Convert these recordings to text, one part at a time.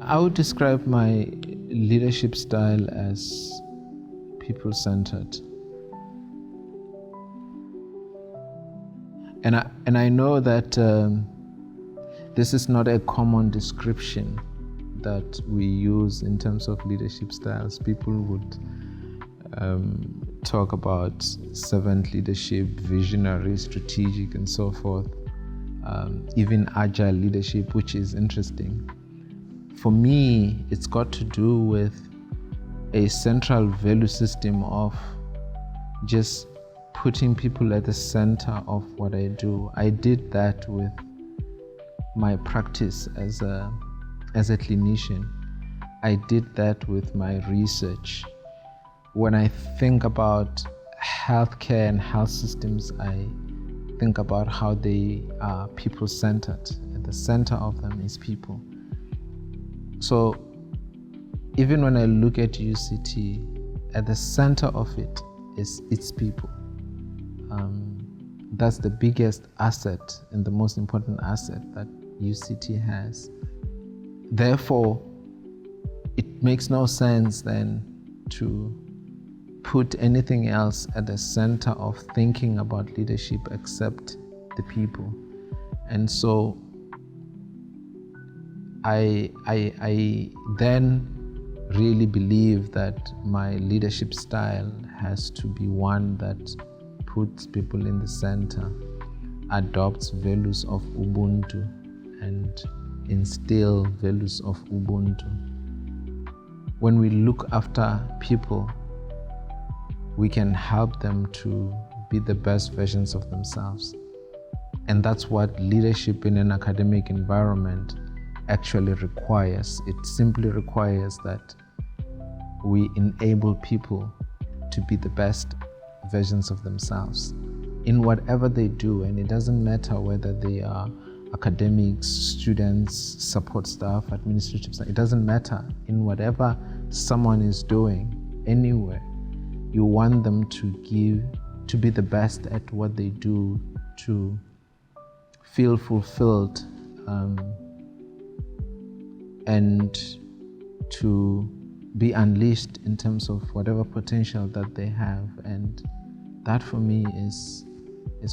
I would describe my leadership style as people-centered. And I know that this is not a common description that we use in terms of leadership styles. People would talk about servant leadership, visionary, strategic, and so forth. Even agile leadership, which is interesting. For me, it's got to do with a central value system of just putting people at the center of what I do. I did that with my practice as a clinician. I did that with my research. When I think about healthcare and health systems, I think about how they are people-centered. At the center of them is people. So even when I look at UCT, at the center of it is its people. That's the biggest asset and the most important asset that UCT has. Therefore, it makes no sense then to put anything else at the center of thinking about leadership except the people. And so I then really believe that my leadership style has to be one that puts people in the center, adopts values of Ubuntu, and instill values of Ubuntu. When we look after people, we can help them to be the best versions of themselves. And that's what leadership in an academic environment actually requires. It simply requires that we enable people to be the best versions of themselves in whatever they do. And it doesn't matter whether they are academics, students, support staff, administrative staff. It doesn't matter. In whatever someone is doing, anywhere, you want them to be the best at what they do, to feel fulfilled, and to be unleashed in terms of whatever potential that they have. And that for me is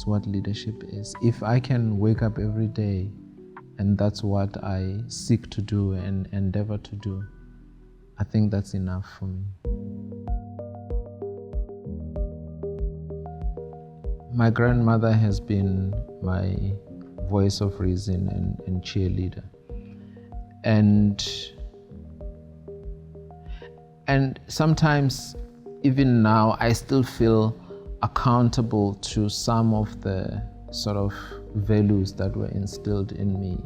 what leadership is. If I can wake up every day and that's what I seek to do and endeavor to do, I think that's enough for me. My grandmother has been my voice of reason and cheerleader. And sometimes, even now, I still feel accountable to some of the sort of values that were instilled in me.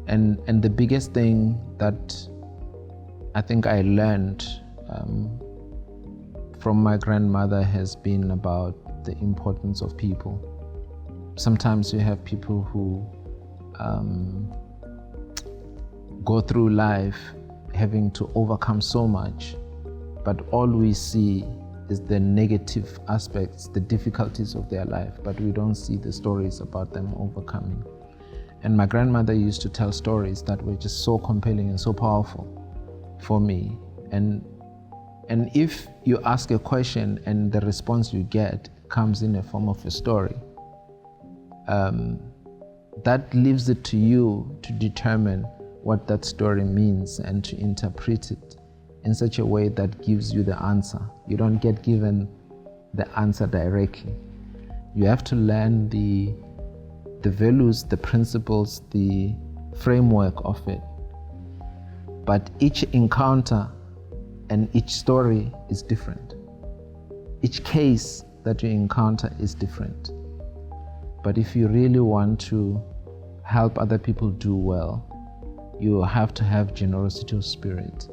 And the biggest thing that I think I learned from my grandmother has been about the importance of people. Sometimes you have people who go through life having to overcome so much, but all we see is the negative aspects, the difficulties of their life, but we don't see the stories about them overcoming. And my grandmother used to tell stories that were just so compelling and so powerful for me. And if you ask a question and the response you get comes in a form of a story, that leaves it to you to determine what that story means and to interpret it in such a way that gives you the answer. You don't get given the answer directly. You have to learn the values, the principles, the framework of it. But each encounter and each story is different. Each case that you encounter is different. But if you really want to help other people do well, you have to have generosity of spirit.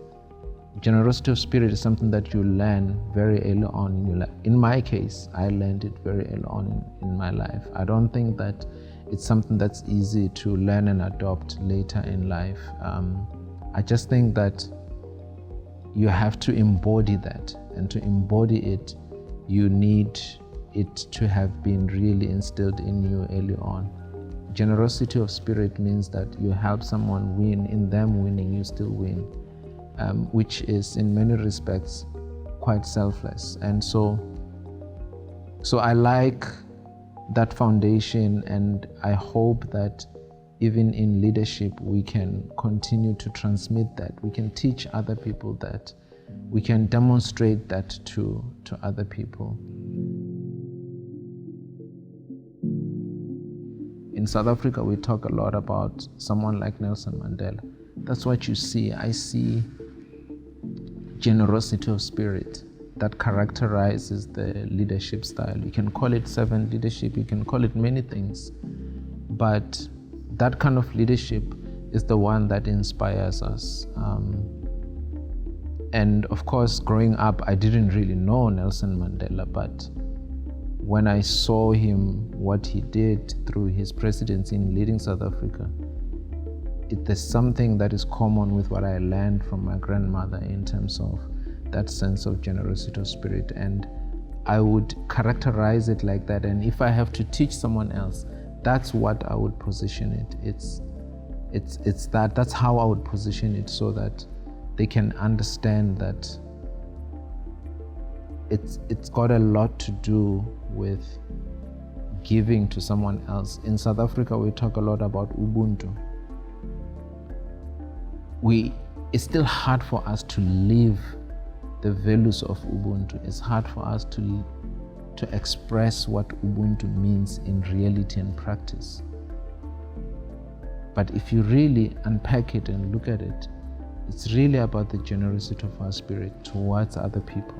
Generosity of spirit is something that you learn very early on in your life. In my case, I learned it very early on in my life. I don't think that it's something that's easy to learn and adopt later in life. I just think that you have to embody that, and to embody it, you need it to have been really instilled in you early on. generosity of spirit means that you help someone win. In them winning, you still win, which is in many respects quite selfless. And so I like that foundation, and I hope that even in leadership we can continue to transmit that. We can teach other people that. We can demonstrate that to other people. In South Africa, we talk a lot about someone like Nelson Mandela. That's what you see. I see generosity of spirit that characterizes the leadership style. You can call it servant leadership, you can call it many things, but that kind of leadership is the one that inspires us. And of course, growing up, I didn't really know Nelson Mandela, but when I saw him, what he did through his presidency in leading South Africa, there's something that is common with what I learned from my grandmother in terms of that sense of generosity of spirit, and I would characterize it like that. And if I have to teach someone else, that's what I would position it. That's how I would position it, so that they can understand that it's got a lot to do with giving to someone else. In South Africa, we talk a lot about Ubuntu. It's still hard for us to live the values of Ubuntu. It's hard for us to express what Ubuntu means in reality and practice. But if you really unpack it and look at it, it's really about the generosity of our spirit towards other people.